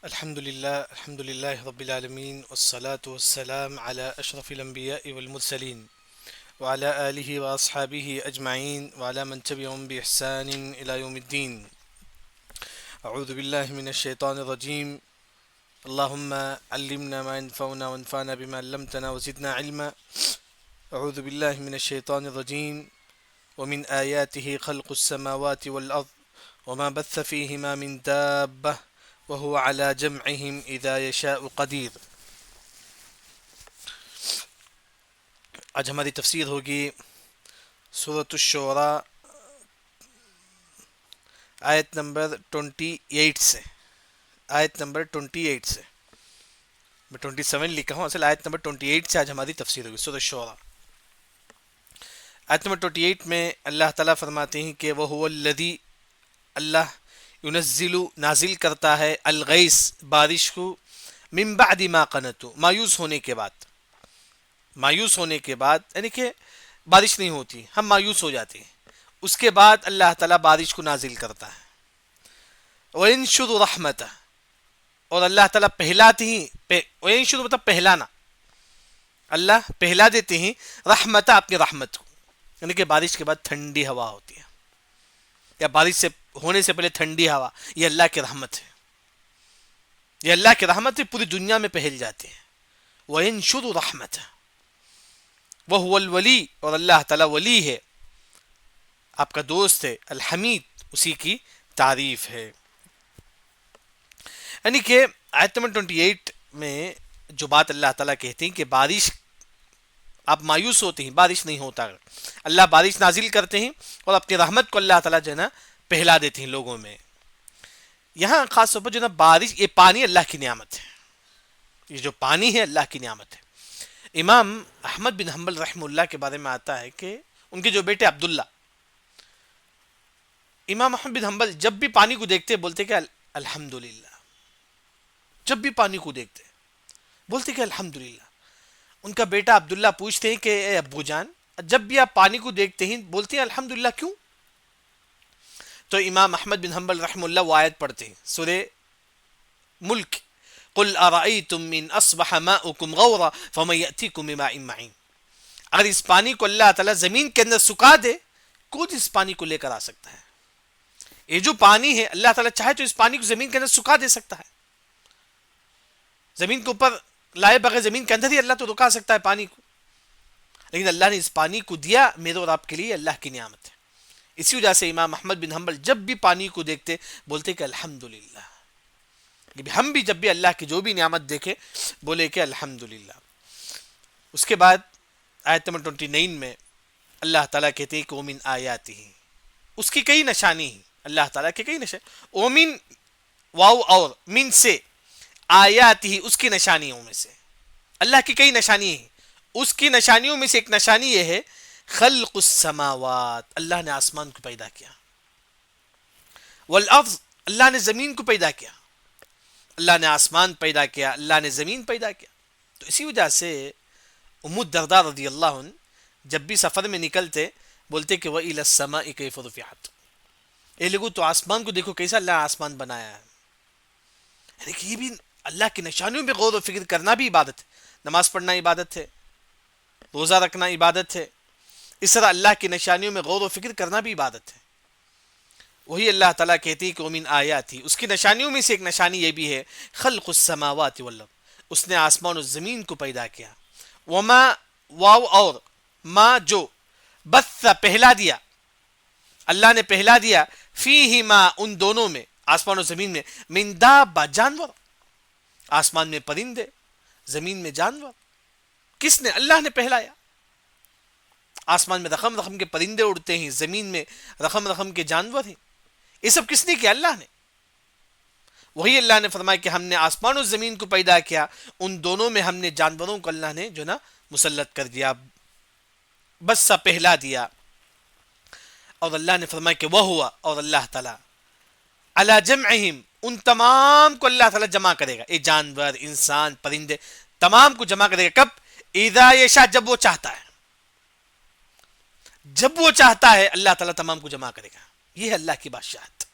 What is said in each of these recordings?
الحمد لله رب العالمين والصلاة والسلام على أشرف الأنبياء والمرسلين وعلى آله وأصحابه أجمعين وعلى من تبعهم بإحسان إلى يوم الدين. أعوذ بالله من الشيطان الرجيم. اللهم علمنا ما ينفعنا وانفعنا بما علمتنا وزدنا علما. أعوذ بالله من الشيطان الرجيم. ومن آياته خلق السماوات والأرض وما بث فيهما من دابة وهو على جمعهم إذا يشاء قدير. آج ہماری تفسیر ہوگی سورۃ الشعراء آیت نمبر 28 سے. آیت نمبر 28 سے میں 27 لکھا ہوں، اصل آیت نمبر 28 سے آج ہماری تفسیر ہوگی سورۃ الشعراء. آیت نمبر 28 میں اللہ تعالیٰ فرماتے ہیں کہ وَهُوَ الَّذِي، اللہ ينزل نازل کرتا ہے الغیث بارش کو، من بعد ما قنطوا مایوس ہونے کے بعد. مایوس ہونے کے بعد یعنی کہ بارش نہیں ہوتی، ہم مایوس ہو جاتے ہیں، اس کے بعد اللہ تعالیٰ بارش کو نازل کرتا ہے. وَيَنشُرُ رَحْمَتَهُ، اور اللہ تعالیٰ پہلاتے ہیں، وَيَنشُرُ مطلب پہلانا، اللہ پہلا دیتے ہیں رحمتہ اپنی رحمت کو، یعنی کہ بارش کے بعد ٹھنڈی ہوا ہوتی ہے یا بارش سے ہونے سے پہلے ٹھنڈی ہوا، یہ اللہ کی رحمت ہے. یہ اللہ کی رحمت ہے، پوری دنیا میں پھیل جاتے ہیں. وَيَنشُرُ رَحْمَتَهُ وَهُوَ الْوَلِيُّ، اور اللہ تعالیٰ ولی ہے، آپ کا دوست ہے، الحمید، اسی کی تعریف ہے. یعنی کہ آیت نمبر 28 میں جو بات اللہ تعالیٰ کہتے ہیں کہ بارش، آپ مایوس ہوتے ہیں، بارش نہیں ہوتا، اللہ بارش نازل کرتے ہیں اور اپنی رحمت کو اللہ تعالیٰ جو ہے نا پہلا دیتے ہیں لوگوں میں. یہاں خاص طور پر جو نا بارش، یہ پانی اللہ کی نعمت ہے، یہ جو پانی ہے اللہ کی نعمت ہے. امام احمد بن حنبل رحمہ اللہ کے بارے میں آتا ہے کہ ان کے جو بیٹے عبداللہ، امام احمد بن حنبل جب بھی پانی کو دیکھتے بولتے کہ الحمدللہ، جب بھی پانی کو دیکھتے بولتے کہ الحمدللہ. ان کا بیٹا عبداللہ پوچھتے ہیں کہ اے ابو جان، جب بھی آپ پانی کو دیکھتے ہیں بولتے ہیں الحمدللہ، کیوں؟ تو امام احمد بن حنبل رحمہ اللہ وہ آیت پڑھتے ہیں سورہ ملک، قل ارأیتم من اصبح ماؤکم غورا فمن یأتیکم بماء معین. اگر اس پانی کو اللہ تعالیٰ زمین کے اندر سکھا دے، کون اس پانی کو لے کر آ سکتا ہے؟ یہ جو پانی ہے اللہ تعالیٰ چاہے تو اس پانی کو زمین کے اندر سکھا دے سکتا ہے، زمین کے اوپر لائے بغیر زمین کے اندر ہی اللہ تو رکا سکتا ہے پانی کو، لیکن اللہ نے اس پانی کو دیا میرے اور آپ کے لیے، اللہ کی نعمت ہے. اسی وجہ سے امام احمد بن حنبل جب بھی پانی کو دیکھتے بولتے کہ الحمدللہ. ہم بھی جب بھی اللہ کی جو بھی نعمت دیکھے بولے کہ الحمدللہ. اس کے بعد آیت نمبر 29 میں اللہ تعالیٰ کہتے ہیں کہ وَمِنْ آیَاتِهِ، اس کی کئی نشانی ہیں، اللہ تعالیٰ کے کئی نشانی. وَمِنْ واو اور من سے، آیاتہ اس کی نشانیوں میں سے، اللہ کی کئی نشانی ہیں، اس کی نشانیوں میں سے ایک نشانی یہ ہے خلق السماوات، اللہ نے آسمان کو پیدا کیا، والارض، اللہ نے زمین کو پیدا کیا. اللہ نے آسمان پیدا کیا، اللہ نے زمین پیدا کیا. تو اسی وجہ سے ام الدرداء رضی اللہ عنہ جب بھی سفر میں نکلتے بولتے کہ وَإِلَى السَّمَاءِ كَيْفَ رُفِعَتْ، اے لوگوں تو آسمان کو دیکھو کیسا اللہ آسمان بنایا ہے. یعنی کہ یہ بھی اللہ کی نشانیوں پہ غور و فکر کرنا بھی عبادت ہے. نماز پڑھنا عبادت ہے، روزہ رکھنا عبادت ہے، اس طرح اللہ کی نشانیوں میں غور و فکر کرنا بھی عبادت ہے. وہی اللہ تعالیٰ کہتی ہے کہ وَمِنْ آیَاتِهِ، اس کی نشانیوں میں سے ایک نشانی یہ بھی ہے خلق السماوات والارض، اس نے آسمان و زمین کو پیدا کیا. وما واو اور ما جو، بث پہلا دیا، اللہ نے پہلا دیا، فیہما ان دونوں میں، آسمان و زمین میں، من دابہ جانور، آسمان میں پرندے، زمین میں جانور. کس نے؟ اللہ نے پہلایا. آسمان میں رقم رقم کے پرندے اڑتے ہیں، زمین میں رقم رقم کے جانور ہیں. یہ سب کس نے کیا؟ اللہ نے. وہی اللہ نے فرمایا کہ ہم نے آسمان و زمین کو پیدا کیا، ان دونوں میں ہم نے جانوروں کو اللہ نے جو نا مسلط کر دیا، بس سا پہلا دیا. اور اللہ نے فرمایا کہ وہ ہوا، اور اللہ تعالیٰ علی جمعہم، ان تمام کو اللہ تعالیٰ جمع کرے گا، یہ جانور، انسان، پرندے، تمام کو جمع کرے گا. کب؟ اذا یشاء، جب وہ چاہتا ہے. جب وہ چاہتا ہے اللہ تعالیٰ تمام کو جمع کرے گا. یہ ہے اللہ کی بادشاہت،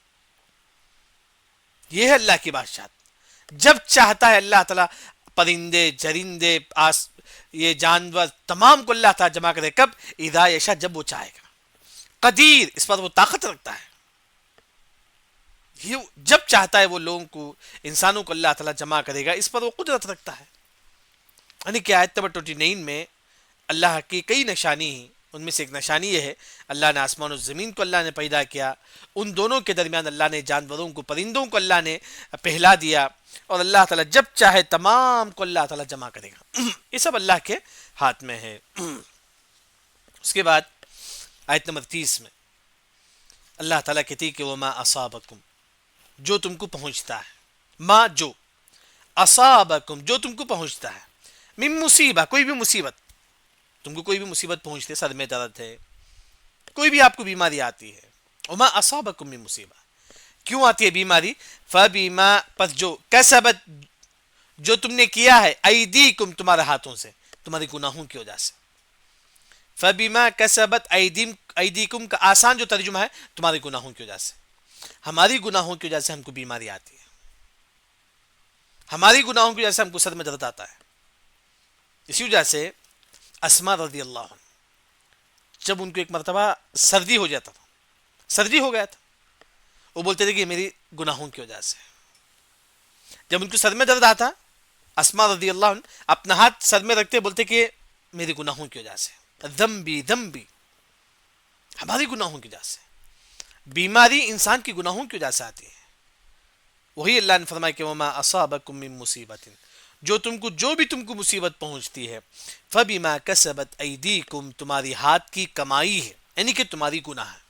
یہ ہے اللہ کی بادشاہت. جب چاہتا ہے اللہ تعالیٰ پرندے چرندے یہ جانور تمام کو اللہ تعالیٰ جمع کرے. کب؟ اذا یشاء، جب وہ چاہے گا. قدیر، اس پر وہ طاقت رکھتا ہے. یہ جب چاہتا ہے وہ لوگوں کو، انسانوں کو اللہ تعالیٰ جمع کرے گا، اس پر وہ قدرت رکھتا ہے. یعنی کہ آیت نمبر 29 میں اللہ کی کئی نشانی ہیں. ان میں سے ایک نشانی یہ ہے اللہ نے آسمان و زمین کو اللہ نے پیدا کیا، ان دونوں کے درمیان اللہ نے جانوروں کو، پرندوں کو اللہ نے پہلا دیا، اور اللہ تعالیٰ جب چاہے تمام کو اللہ تعالیٰ جمع کرے گا. یہ سب اللہ کے ہاتھ میں ہے. اس کے بعد آیت نمبر 30 میں اللہ تعالیٰ کہتی کہ وما اصابکم، جو تم کو پہنچتا ہے، ما جو، اصابکم جو تم کو پہنچتا ہے، من مصیبہ کوئی بھی مصیبت، تم کو کوئی بھی مصیبت پہنچتی ہے، سر میں درد ہے، کوئی بھی آپ کو بیماری آتی ہے، وما اصابکم من مصیبہ، کیوں آتی ہے بیماری؟ فبما، پس جو، کسبت جو تم نے کیا ہے، ایدیکم تمہارے ہاتھوں سے، تمہاری گناہوں کی وجہ سے. فبما کسبت ایدیکم کا آسان جو ترجمہ ہے تمہارے گناہوں کی وجہ سے. ہماری گناہوں کی وجہ سے ہم کو بیماری آتی ہے، ہماری گناہوں کی وجہ سے ہم کو سر میں درد آتا ہے. اسی وجہ سے اسما رضی اللہ عنہ جب ان کو ایک مرتبہ سردی ہو جاتا تھا، سردی ہو گیا تھا، وہ بولتے تھے کہ میری گناہوں کی وجہ سے. جب ان کو سر میں درد آتا، اسما رضی اللہ عنہ اپنا ہاتھ سر میں رکھتے بولتے کہ میری گناہوں کی وجہ سے، ذنبی ذنبی، ہماری گناہوں کی وجہ سے. بیماری انسان کی گناہوں کی وجہ سے آتی ہے. وہی اللہ نے فرمایا کہ وما اصابکم من مصیبت، جو بھی تم کو مصیبت پہنچتی ہے، فبما کسبت ایدیکم تمہاری ہاتھ کی کمائی ہے، یعنی کہ تمہاری گناہ ہے،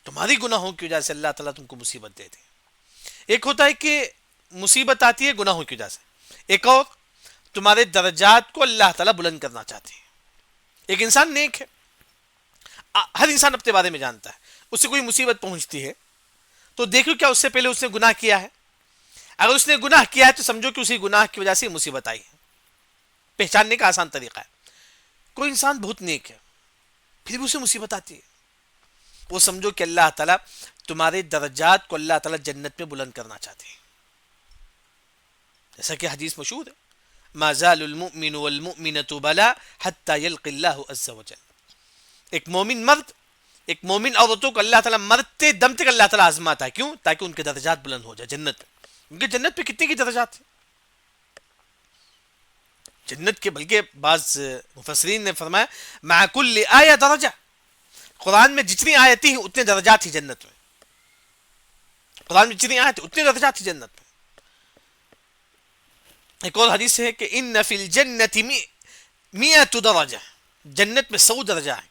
تمہاری گناہوں کی وجہ سے اللہ تعالیٰ تم کو مصیبت دیتے ہیں. ایک ہوتا ہے کہ مصیبت آتی ہے گناہوں کی وجہ سے، ایک اور تمہارے درجات کو اللہ تعالیٰ بلند کرنا چاہتے ہیں. ایک انسان نیک ہے، ہر انسان اپنے بارے میں جانتا ہے، اس سے کوئی مصیبت پہنچتی ہے تو دیکھو کیا اس سے پہلے اس نے گناہ کیا ہے. اگر اس نے گناہ کیا ہے تو سمجھو کہ اسی گناہ کی وجہ سے مصیبت آئی ہے. پہچاننے کا آسان طریقہ ہے، کوئی انسان بہت نیک ہے پھر بھی اسے مصیبت آتی ہے، وہ سمجھو کہ اللہ تعالیٰ تمہارے درجات کو اللہ تعالیٰ جنت میں بلند کرنا چاہتے ہیں. جیسا کہ حدیث مشہور ہے، ما زال المؤمن والمؤمنة بلا حتى يلقى اللہ عز وجل. ایک مومن مرد، ایک مومن عورتوں کو اللہ تعالیٰ مرتے دم تک اللہ تعالیٰ آزماتا ہے. کیوں؟ تاکہ ان کے درجات بلند ہو جائے جنت میں. کیونکہ جنت پہ کتنے کی درجات ہیں جنت کے، بلکہ بعض مفسرین نے فرمایا مع کل آیہ درجہ، قرآن میں جتنی آیتیں ہیں اتنے درجات ہی جنت میں. قرآن میں جتنی آیتیں اتنے درجات ہی جنت میں. ایک اور حدیث ہے کہ ان فی الجنت 100 درجہ، جنت میں 100 درجہ ہے.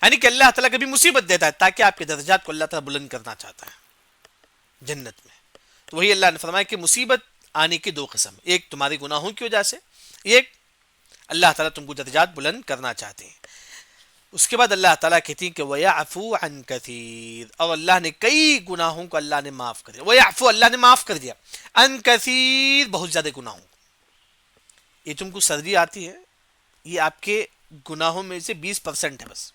یعنی کہ اللہ تعالیٰ کبھی مصیبت دیتا ہے تاکہ آپ کے درجات کو اللہ تعالیٰ بلند کرنا چاہتا ہے جنت میں. تو وہی اللہ نے فرمایا کہ مصیبت آنے کی دو قسم، ایک تمہاری گناہوں کی وجہ سے، ایک اللہ تعالیٰ تم کو درجات بلند کرنا چاہتے ہیں. اس کے بعد اللہ تعالیٰ کہتی ہیں کہ وَيَعْفُو عَنْ كَثِيرٍ، اور اللہ نے کئی گناہوں کو اللہ نے معاف کر دیا. وَيَعْفُو، اللہ نے معاف کر دیا، عَنْ كَثِيرٍ، بہت زیادہ گناہوں. یہ تم کو سردی آتی ہے، یہ آپ کے گناہوں میں سے 20% ہے، بس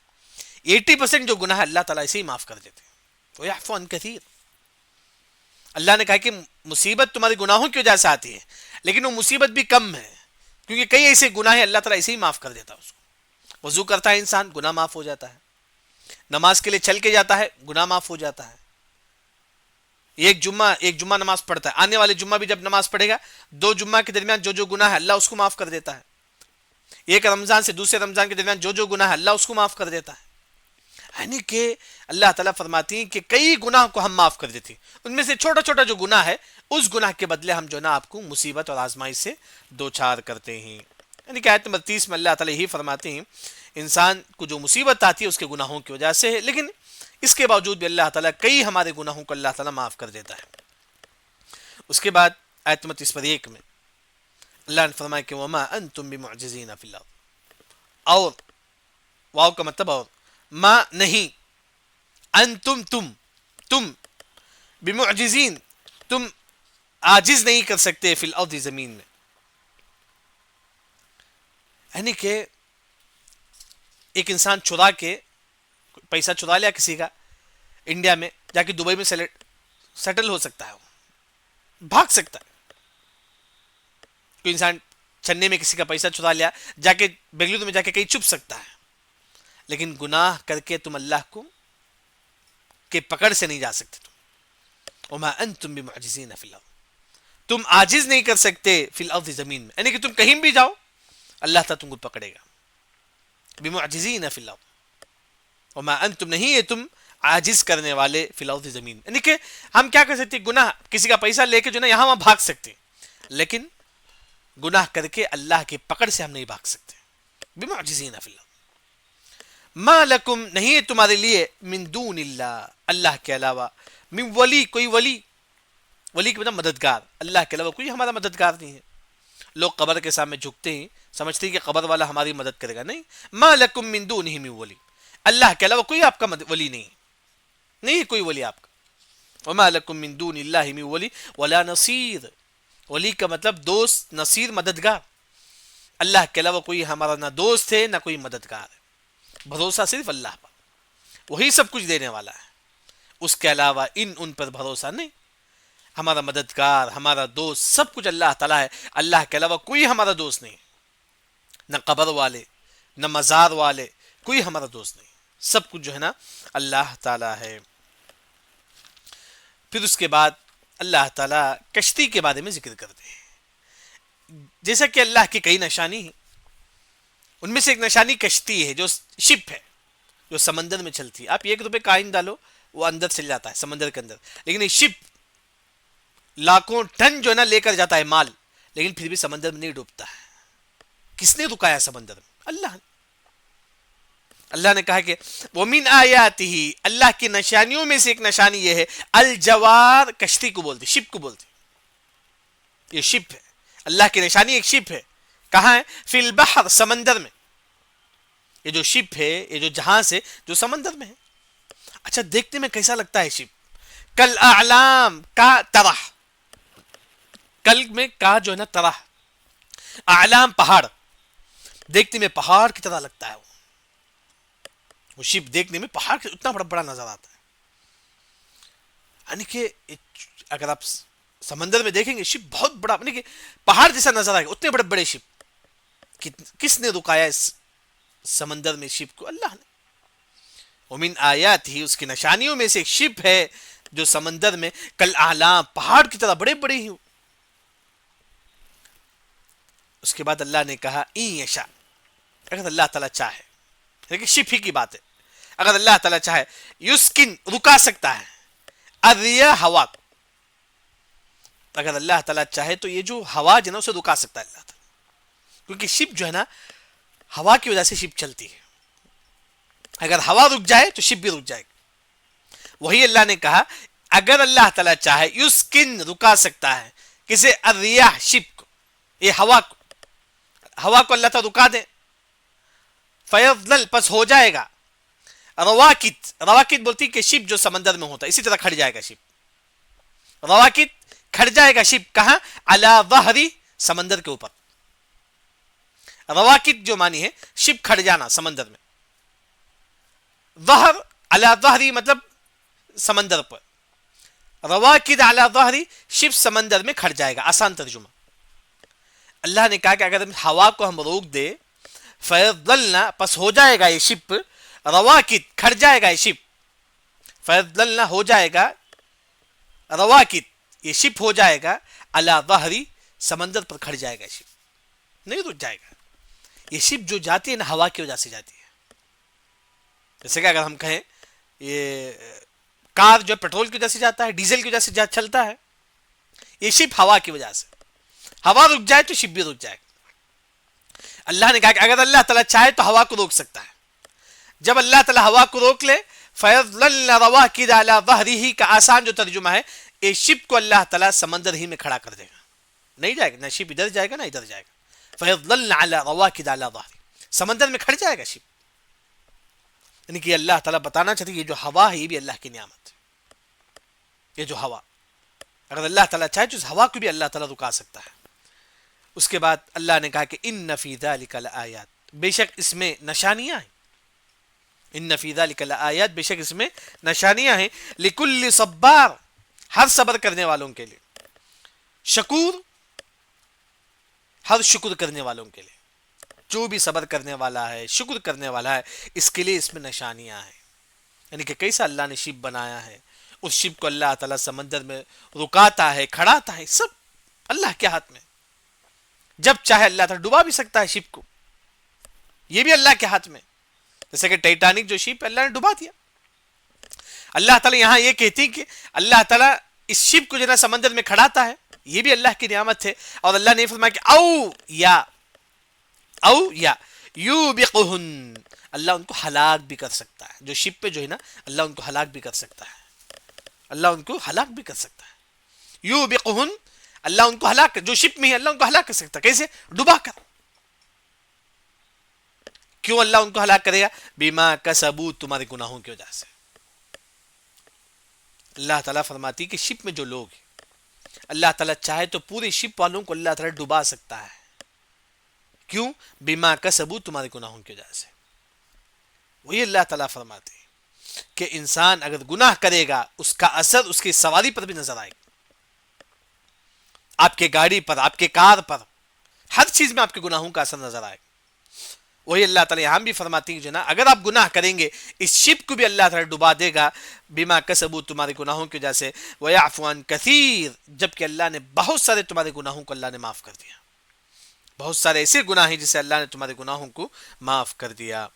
80% جو گناہ ہے اللہ تعالیٰ اسے ہی معاف کر دیتے ہیں. وَيَعْفُو عَنْ كَثِيرٍ، اللہ نے کہا کہ مصیبت تمہاری گناہوں کی وجہ سے آتی ہے، لیکن وہ مصیبت بھی کم ہے، کیونکہ کئی ایسے گناہ ہیں اللہ تعالیٰ اسے ہی معاف کر دیتا ہے. اس کو وضو کرتا ہے انسان، گناہ معاف ہو جاتا ہے. نماز کے لیے چل کے جاتا ہے، گناہ معاف ہو جاتا ہے. ایک جمعہ نماز پڑھتا ہے، آنے والے جمعہ بھی جب نماز پڑھے گا، 2 جمعہ کے درمیان جو گناہ ہے اللہ اس کو معاف کر دیتا ہے. ایک رمضان سے دوسرے رمضان کے درمیان جو گناہ ہے اللہ اس کو معاف کر دیتا ہے. یعنی کہ اللہ تعالیٰ فرماتی ہیں کہ کئی گناہ کو ہم معاف کر دیتے ہیں. ان میں سے چھوٹا چھوٹا جو گناہ ہے اس گناہ کے بدلے ہم جو نا آپ کو مصیبت اور آزمائش سے دوچار کرتے ہیں. یعنی کہ آیت نمبر 30 میں اللہ تعالیٰ یہی فرماتے ہیں انسان کو جو مصیبت آتی ہے اس کے گناہوں کی وجہ سے ہے، لیکن اس کے باوجود بھی اللہ تعالیٰ کئی ہمارے گناہوں کو اللہ تعالیٰ معاف کر دیتا ہے. اس کے بعد آیت نمبر 31 میں اللہ نے فرمایا کہ وما انتم بمعجزین فی الارض، اور واو کا مطلب اور، ما نہیں، انتم تم بمعجزین، تم عاجز نہیں کر سکتے فی الارض، زمین میں. یعنی کہ ایک انسان چرا کے پیسہ چرا لیا کسی کا، انڈیا میں جا کے دبئی میں سیٹل ہو سکتا ہے وہ، بھاگ سکتا ہے. کوئی انسان چنے میں کسی کا پیسہ چرا لیا, جا کے بنگلورو میں جا کے کہیں چھپ سکتا ہے, لیکن گناہ کر کے تم اللہ کو کے پکڑ سے نہیں جا سکتے. وما انتم بمعجزین فی الارض, تم عاجز نہیں کر سکتے فی الارض, زمین میں, یعنی کہ تم کہیں بھی جاؤ اللہ تعالیٰ تم کو پکڑے گا. بمعجزین فی الارض وما انتم, نہیں ہے تم عاجز کرنے والے فی الارض, زمین. یعنی کہ ہم کیا کر سکتے, گناہ کسی کا پیسہ لے کے جو نا یہاں وہاں بھاگ سکتے, لیکن گناہ کر کے اللہ کے پکڑ سے ہم نہیں بھاگ سکتے. بمعجزین فی الارض ما لکم, نہیں ہے تمہارے لیے من دون اللہ, اللہ کے علاوہ, من ولی, کوئی ولی, ولی کے مطلب مددگار, اللہ کے علاوہ کوئی ہمارا مددگار نہیں ہے. لوگ قبر کے سامنے جھکتے ہیں, سمجھتے ہیں کہ قبر والا ہماری مدد کرے گا. نہیں, ما لکم من دونہ من ولی, اللہ کے علاوہ کوئی آپ کا ولی نہیں, نہیں ہے کوئی ولی آپ کا. وما لکم من دون اللہ من ولی ولا نصیر, ولی کا مطلب دوست, نصیر مددگار. اللہ کے علاوہ کوئی ہمارا نہ دوست ہے نہ کوئی مددگار ہے. بھروسہ صرف اللہ پر, وہی سب کچھ دینے والا ہے, اس کے علاوہ ان پر بھروسہ نہیں. ہمارا مددگار, ہمارا دوست, سب کچھ اللہ تعالیٰ ہے. اللہ کے علاوہ کوئی ہمارا دوست نہیں, نہ قبر والے نہ مزار والے, کوئی ہمارا دوست نہیں. سب کچھ جو ہے نا اللہ تعالیٰ ہے. پھر اس کے بعد اللہ تعالیٰ کشتی کے بارے میں ذکر کرتے ہیں. جیسا کہ اللہ کی کئی نشانی ہیں, ان میں سے ایک نشانی کشتی ہے, جو شپ ہے, جو سمندر میں چلتی ہے. آپ 1 روپے کائن ڈالو, وہ اندر چل جاتا ہے سمندر کے اندر, لیکن یہ شپ لاکھوں ٹن جو ہے نا لے کر جاتا ہے مال, لیکن پھر بھی سمندر میں نہیں ڈوبتا ہے. کس نے رکایا سمندر میں؟ اللہ نے. اللہ نے کہا کہ وَمِنْ آیَاتِهِ, اللہ کی نشانیوں میں سے ایک نشانی یہ ہے, الجوار, کشتی کو بولتے, شپ کو بولتے. یہ شپ ہے, اللہ کی نشانی ایک شپ ہے. کہاں ہے؟ فی البحر, سمندر میں. یہ جو شپ ہے, یہ جو جہاز ہے, جو سمندر میں ہے. اچھا, دیکھنے میں کیسا لگتا ہے شپ؟ کل اعلام, کا طرح, کل میں کا جو ہے نا طرح, اعلام پہاڑ, دیکھنے میں پہاڑ کی طرح لگتا ہے. وہ شپ دیکھنے میں پہاڑ کے اتنا بڑا بڑا نظر آتا ہے. یعنی کہ اگر آپ سمندر میں دیکھیں گے شپ بہت بڑا, یعنی کہ پہاڑ جیسا نظر آئے گا, اتنے بڑے بڑے شپ. کس نے رکایا اس سمندر میں شپ کو؟ اللہ نے. ومن آیات ہی, اس کی نشانیوں میں سے ایک شپ ہے جو سمندر میں کل اعلام, پہاڑ کی طرح بڑے بڑے ہی. اس کے بعد اللہ نے کہا ان یشاء, اگر اللہ تعالیٰ چاہے, لیکن شپ ہی کی بات ہے, اگر اللہ تعالیٰ چاہے, یسکن, رکا سکتا ہے, الرياح, ہوا, اگر اللہ تعالیٰ چاہے تو یہ جو ہوا جو ہے نا اسے رکا سکتا ہے اللہ تعالیٰ, کیونکہ شپ جو ہے نا ہوا کی وجہ سے شپ چلتی ہے. اگر ہوا رک جائے تو شپ بھی رک جائے گی. وہی اللہ نے کہا اگر اللہ تعالیٰ چاہے, یسکن, رکا سکتا ہے, کسے؟ الرياح, شپ کو, یہ ہوا کو, ہوا کو اللہ تعالیٰ رکا دے. فیضلل, پس ہو جائے گا, رواکد, رواکد بولتی کہ شپ جو سمندر میں ہوتا ہے, اسی طرح کھڑ جائے گا شپ. رواکد, کھڑ جائے گا شپ, کہاں؟ علی ظہری, سمندر کے اوپر. رواکد جو معنی ہے شپ کھڑ جانا سمندر میں, ظہر علی ظہری مطلب سمندر پر, رواکد علی ظہری, شپ سمندر میں کھڑ جائے گا, آسان ترجمہ. اللہ نے کہا کہ اگر ہوا کو ہم روک دے, فیضللنا, پس ہو جائے گا یہ شپ, رواکد, کھڑ جائے گا یہ شپ, فیضللنا, ہو جائے گا, رواکد, یہ شپ ہو جائے گا, علی ظہری, سمندر پر کھڑ جائے گا شپ, نہیں رک جائے گا. یہ شپ جو جاتی ہے نا ہوا کی وجہ سے جاتی ہے. جیسے کہ اگر ہم کہیں یہ کار جو پیٹرول کی وجہ سے جاتا ہے, ڈیزل کی وجہ سے چلتا ہے, یہ شپ ہوا کی وجہ سے, ہوا رک جائے تو شپ بھی رک جائے گا. اللہ نے کہا کہ اگر اللہ تعالیٰ چاہے تو ہوا کو روک سکتا ہے. جب اللہ تعالیٰ ہوا کو روک لے, فَيَظْلَلْنَ رَوَاكِدَ عَلَى ظَهْرِهِ کا آسان جو ترجمہ ہے, اس شپ کو اللہ تعالیٰ سمندر ہی میں کھڑا کر دے گا, نہیں جائے گا, نہ شپ ادھر جائے گا نہ ادھر جائے گا. فَيَظْلَلْنَ عَلَى رَوَاكِدَ عَلَى ظَهْرِهِ, سمندر میں کھڑ جائے گا شپ. یعنی کہ اللہ تعالیٰ بتانا چاہتے ہیں یہ جو ہوا ہے یہ بھی اللہ کی نعمت ہے. یہ جو ہوا, اگر اللہ تعالیٰ چاہے تو اس ہوا کو بھی اللہ تعالیٰ رکا سکتا ہے. اس کے بعد اللہ نے کہا کہ ان فی ذلک لآیات, بے شک اس میں نشانیاں ہیں. ان فی ذلک لآیات, بے شک اس میں نشانیاں ہیں, لکل صبار, ہر صبر کرنے والوں کے لیے. شکور ہر شکر کرنے والوں کے لیے، جو بھی صبر کرنے والا ہے، شکر کرنے والا ہے، اس کے لیے اس میں نشانیاں ہیں. یعنی کہ کیسا اللہ نے شپ بنایا ہے، اس شپ کو اللہ تعالیٰ سمندر میں رکاتا ہے، کھڑاتا ہے، سب اللہ کے ہاتھ میں. جب چاہے اللہ تعالیٰ ڈبا بھی سکتا ہے شپ کو، یہ بھی اللہ کے ہاتھ میں. جیسے کہ ٹائٹینک جو شپ اللہ نے ڈبا دیا. اللہ تعالیٰ یہاں یہ کہتی ہے کہ اللہ تعالیٰ اس شپ کو جو ہے سمندر میں کھڑاتا ہے، یہ بھی اللہ کی نعمت ہے. اور اللہ نے فرمایا کہ او یا یوبقہن، اللہ ان کو ہلاک بھی کر سکتا ہے. جو شپ پہ جو ہے نا، اللہ ان کو ہلاک بھی کر سکتا ہے. اللہ ان کو ہلاک بھی کر سکتا ہے. یوبقہن، اللہ ان کو ہلاک، جو شپ میں ہے اللہ ان کو ہلاک کر سکتا ہے. کیسے؟ ڈبا کر. کیوں اللہ ان کو ہلاک کرے گا؟ بما کسبوا، تمہارے گناہوں کی وجہ سے. اللہ تعالیٰ فرماتی کہ شپ میں جو لوگ ہیں، اللہ تعالیٰ چاہے تو پورے شپ والوں کو اللہ تعالیٰ ڈبا سکتا ہے. کیوں؟ بما کسبوا، تمہارے گناہوں کی وجہ سے. وہی اللہ تعالیٰ فرماتے ہیں کہ انسان اگر گناہ کرے گا، اس کا اثر اس کی سواری پر بھی نظر آئے گا. آپ کے گاڑی پر، آپ کے کار پر، ہر چیز میں آپ کے گناہوں کا اثر نظر آئے گا. وہی اللہ تعالیٰ یہاں بھی فرماتے ہیں جنا، اگر آپ گناہ کریں گے اس شپ کو بھی اللہ تعالیٰ ڈبا دے گا بما کسبوا، تمہارے گناہوں کی وجہ سے. وَيَعْفُ عَنْ كَثِيرٍ، جبکہ اللہ نے بہت سارے تمہارے گناہوں کو اللہ نے معاف کر دیا. بہت سارے ایسے گناہ ہیں جسے اللہ نے تمہارے گناہوں کو معاف کر دیا.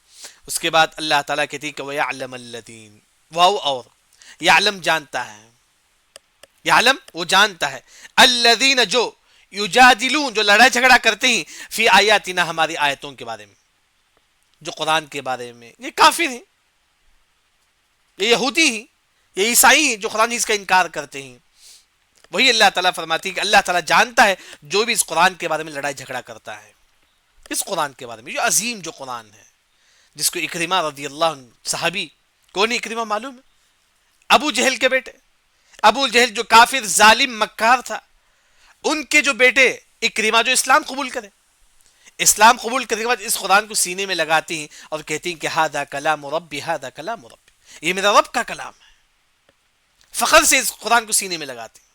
اس کے بعد اللہ تعالیٰ کہتی ہے کہ وَيَعْلَمَ الَّذِينَ، واو اور یعلم جانتا ہے، یعلم وہ جانتا ہے، الذین جو یجادلون جو لڑائی جھگڑا کرتے ہیں، فی آیاتنا ہماری آیتوں کے بارے میں، جو قرآن کے بارے میں. یہ کافر ہیں، یہ یہودی ہیں، یہ عیسائی ہیں جو قرآن اس کا انکار کرتے ہیں. وہی اللہ تعالیٰ فرماتی ہے کہ اللہ تعالیٰ جانتا ہے جو بھی اس قرآن کے بارے میں لڑائی جھگڑا کرتا ہے، اس قرآن کے بارے میں، جو عظیم جو قرآن ہے، جس کو اکرمہ رضی اللہ عنہ، صحابی کون اکرمہ معلوم ہے؟ ابو جہل کے بیٹے. ابو جہل جو کافر ظالم مکار تھا، ان کے جو بیٹے اکرمہ جو اسلام قبول کرے، اسلام قبول کرنے کے بعد اس قرآن کو سینے میں لگاتی ہیں اور کہتی ہیں کہ ہذا کلام ربی، ہذا کلام ربی، یہ میرا رب کا کلام ہے. فخر سے اس قرآن کو سینے میں لگاتی ہیں.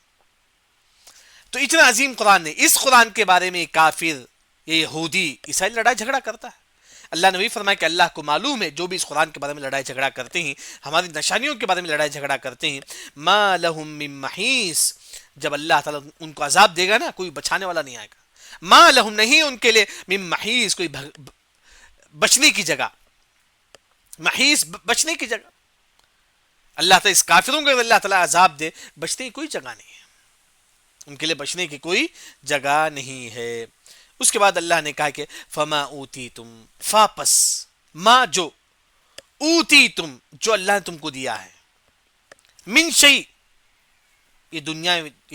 تو اتنا عظیم قرآن ہے. اس قرآن کے بارے میں کافر، یہ یہودی، عیسائی لڑائی جھگڑا کرتا ہے. اللہ نے بھی فرمایا کہ اللہ کو معلوم ہے جو بھی اس قرآن کے بارے میں لڑائی جھگڑا کرتے ہیں، ہماری نشانیوں کے بارے میں لڑائی جھگڑا کرتے ہیں، ما لہم من محیص، جب اللہ تعالیٰ ان کو عذاب دے گا نا، کوئی بچانے والا نہیں آئے گا. ما لہم، نہیں ان کے لیے، من محیص، کوئی بچنے کی جگہ. محیص بچنے کی جگہ. اللہ تعالیٰ اس کافروں کو اللہ تعالیٰ عذاب دے، بچنے کی کوئی جگہ نہیں ہے، ان کے لیے بچنے کی کوئی جگہ نہیں ہے. اس کے بعد اللہ نے کہا کہ فما اوتیتم، فاپس ما جو، اوتیتم جو اللہ نے تم کو دیا ہے، من شیء، یہ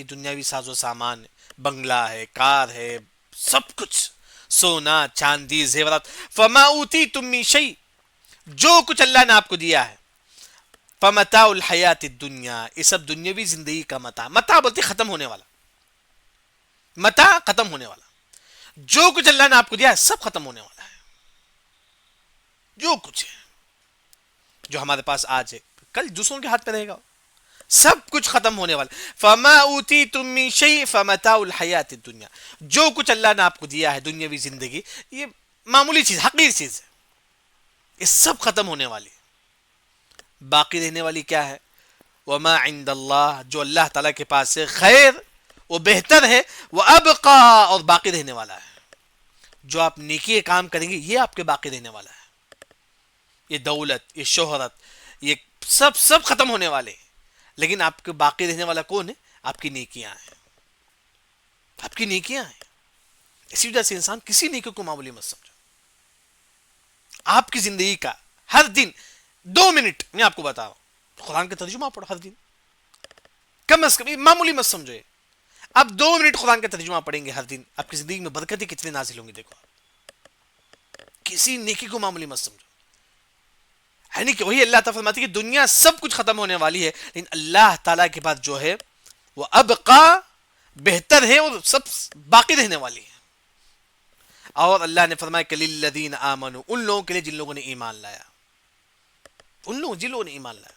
دنیاوی ساز و سامان ہے، بنگلہ ہے، کار ہے، سب کچھ، سونا چاندی زیورات. فما اوتیتم من شیء، جو کچھ اللہ نے آپ کو دیا ہے، فمتاع الحیات الدنیا، یہ سب دنیاوی زندگی کا متاع. متاع بولتے ختم ہونے والا، متاع ختم ہونے والا. جو کچھ اللہ نے آپ کو دیا ہے سب ختم ہونے والا ہے. جو کچھ ہے، جو ہمارے پاس آج ہے، کل دوسروں کے ہاتھ پہ رہے گا، سب کچھ ختم ہونے والا. فما اوتیتم من شیء فمتاع الحیات الدنیا، جو کچھ اللہ نے آپ کو دیا ہے دنیاوی زندگی، یہ معمولی چیز، حقیر چیز ہے، یہ سب ختم ہونے والی. باقی رہنے والی کیا ہے؟ وما عند اللہ، جو اللہ تعالیٰ کے پاس ہے، خیر، وہ بہتر ہے، وہ ابقا، اور باقی رہنے والا ہے. جو آپ نیکی کام کریں گے یہ آپ کے باقی رہنے والا ہے. یہ دولت، یہ شہرت، یہ سب ختم ہونے والے ہیں، لیکن آپ کے باقی رہنے والا کون ہے؟ آپ کی نیکیاں ہیں، آپ کی نیکیاں ہیں. اسی وجہ سے انسان کسی نیکی کو معمولی مت سمجھو. آپ کی زندگی کا ہر دن 2 منٹ میں آپ کو بتا رہا ہوں، قرآن کا ترجمہ پڑھو ہر دن، کم از کم معمولی مت سمجھو. اب 2 منٹ قرآن کا ترجمہ پڑھیں گے ہر دن، آپ کی زندگی میں برکتیں کتنے نازل ہوں گی. دیکھو آپ کسی نیکی کو معمولی مت سمجھو. یعنی کہ وہی اللہ تعالیٰ فرماتی ہے کہ دنیا سب کچھ ختم ہونے والی ہے، لیکن اللہ تعالیٰ کے پاس جو ہے وہ ابقا، بہتر ہے، اور سب باقی رہنے والی ہے. اور اللہ نے فرمایا کہ للذین آمنوا، ان لوگوں کے لیے جن لوگوں نے ایمان لایا، ان لوگوں جن لوگوں نے ایمان لایا.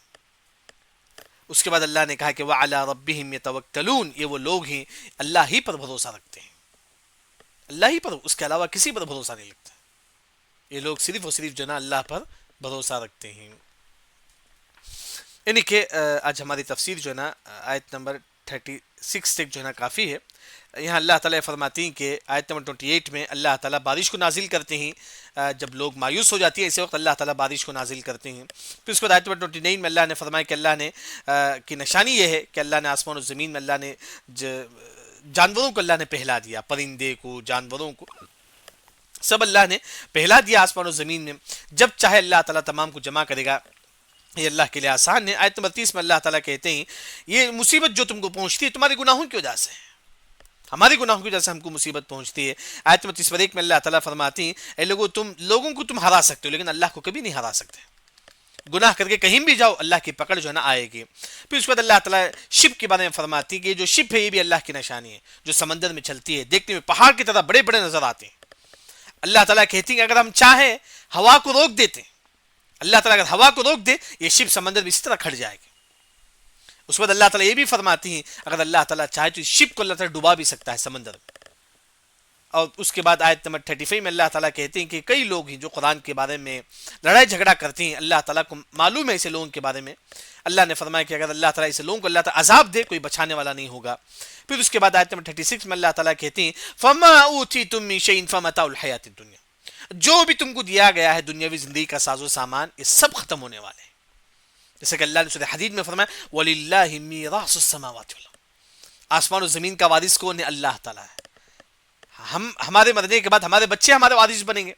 اس کے بعد اللہ نے کہا کہ وَعَلَىٰ رَبِّهِمْ يَتَوَكَّلُونَ، یہ وہ لوگ ہیں اللہ ہی پر بھروسہ رکھتے ہیں، اللہ ہی پر، اس کے علاوہ کسی پر بھروسہ نہیں رکھتا. یہ لوگ صرف اور صرف جو نا اللہ پر بھروسہ رکھتے ہیں. یعنی کہ آج ہماری تفسیر جو ہے نا آیت نمبر 36 تک جو ہے نا کافی ہے. یہاں اللہ تعالیٰ فرماتی ہیں کہ آیت نمبر 28 میں اللہ تعالیٰ بارش کو نازل کرتے ہیں جب لوگ مایوس ہو جاتی ہے، اسی وقت اللہ تعالیٰ بارش کو نازل کرتے ہیں. پھر اس کے بعد آیت نمبر 29 میں اللہ نے فرمایا کہ اللہ نے کی نشانی یہ ہے کہ اللہ نے آسمان و زمین میں اللہ نے جانوروں کو اللہ نے پہلا دیا، پرندے کو، جانوروں کو، سب اللہ نے پہلا دیا آسمان و زمین میں. جب چاہے اللہ تعالیٰ تمام کو جمع کرے گا، یہ اللہ کے لیے آسان ہے. آیت نمبر 30 میں اللہ تعالیٰ کہتے ہیں یہ مصیبت جو تم کو پہنچتی ہے تمہارے گناہوں کی وجہ سے ہے، ہماری گناہوں کی وجہ سے ہم کو مصیبت پہنچتی ہے. آیت نمبر 31 میں اللہ تعالیٰ فرماتی ہیں اے لوگوں کو تم ہرا سکتے ہو لیکن اللہ کو کبھی نہیں ہرا سکتے. گناہ کر کے کہیں بھی جاؤ اللہ کی پکڑ جو ہے نا آئے گی. پھر اس کے بعد اللہ تعالیٰ شپ کے بارے میں فرماتی ہے کہ جو شپ ہے یہ بھی اللہ کی نشانی ہے، جو سمندر میں چلتی ہے، دیکھنے میں پہاڑ کی طرح بڑے بڑے نظر آتے ہیں. اللہ تعالیٰ کہتی ہے کہ اگر ہم چاہیں ہوا کو روک دیتے، اللہ تعالیٰ اگر ہوا کو روک دے یہ شپ سمندر میں اسی طرح کھڑ جائے گی. اس کے بعد اللہ تعالیٰ یہ بھی فرماتی ہیں اگر اللہ تعالیٰ چاہے تو اس شپ کو اللہ تعالیٰ ڈبا بھی سکتا ہے سمندر میں. اور اس کے بعد آیت نمبر 35 میں اللہ تعالیٰ کہتے ہیں کہ کئی لوگ ہیں جو قرآن کے بارے میں لڑائی جھگڑا کرتے ہیں، اللہ تعالیٰ کو معلوم ہے ایسے لوگوں کے بارے میں. اللہ نے فرمایا کہ اگر اللہ تعالیٰ ایسے لوگوں کو اللہ تعالیٰ عذاب دے کوئی بچانے والا نہیں ہوگا. پھر اس کے بعد آیت نمبر 36 میں اللہ تعالیٰ کہتے ہیں فَمَا أُوتِيتُم مِّن شَيْءٍ فَمَتَاعُ الْحَيَاةِ الدُّنْيَا، جو بھی تم کو دیا گیا ہے دنیاوی زندگی کا ساز و سامان یہ سب ختم ہونے والے ہیں. جیسے کہ اللہ نے سورہ حدید میں فرمایا وَلِلَّهِ مِيرَاثُ السَّمَاوَاتِ وَالْأَرْضِ، آسمان و زمین کا وارث کون ہے؟ اللہ تعالیٰ ہے. ہمارے مرنے کے بعد ہمارے بچے ہمارے وارث بنیں گے.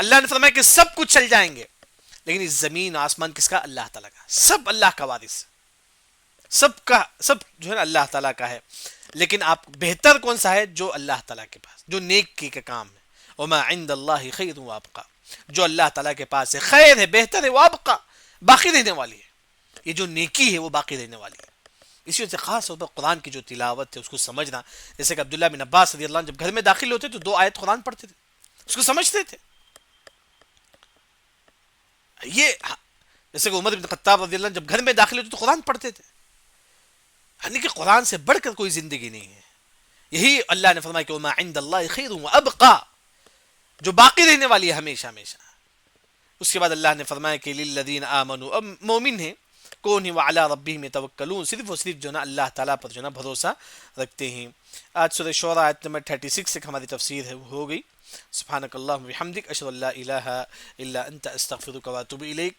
اللہ نے فرمایا کہ سب کچھ چل جائیں گے لیکن اس زمین آسمان کس کا؟ اللہ تعالیٰ کا. سب اللہ کا وارث، سب جو ہے نا اللہ تعالیٰ کا ہے. لیکن آپ بہتر کون سا ہے؟ جو اللہ تعالیٰ کے پاس، جو نیکی کا کام ہے. وما عند اللہ خیر وابقا، جو اللہ تعالیٰ کے پاس ہے خیر ہے، بہتر ہے، وابقا باقی رہنے والی ہے. یہ جو نیکی ہے وہ باقی رہنے والی ہے. اسی وجہ سے خاص طور پر قرآن کی جو تلاوت ہے اس کو سمجھنا. جیسے کہ عبداللہ بن عباس رضی اللہ عنہ جب گھر میں داخل ہوتے تو 2 آیت قرآن پڑھتے تھے، اس کو سمجھتے تھے. یہ جیسے کہ عمر بن خطاب رضی اللہ عنہ جب گھر میں داخل ہوتے تو قرآن پڑھتے تھے. یعنی کہ قرآن سے بڑھ کر کوئی زندگی نہیں ہے. یہی اللہ نے فرمایا کہ وما عند اللہ خیر وابقا، جو باقی رہنے والی ہے ہمیشہ ہمیشہ. اس کے بعد اللہ نے فرمایا کہ للذین آمنوا، اب مومن ہیں کون ہیں؟ وعلی ربہم یتوکلون، صرف اور صرف جو نا اللہ تعالیٰ پر جو نا بھروسہ رکھتے ہیں. آج سورہ شعراء آیت نمبر 36 تک ہماری تفسیر ہے ہو گئی. سبحانک اللہم وبحمدک اشہد ان لا الہ الا انت استغفرک واتوب الیک.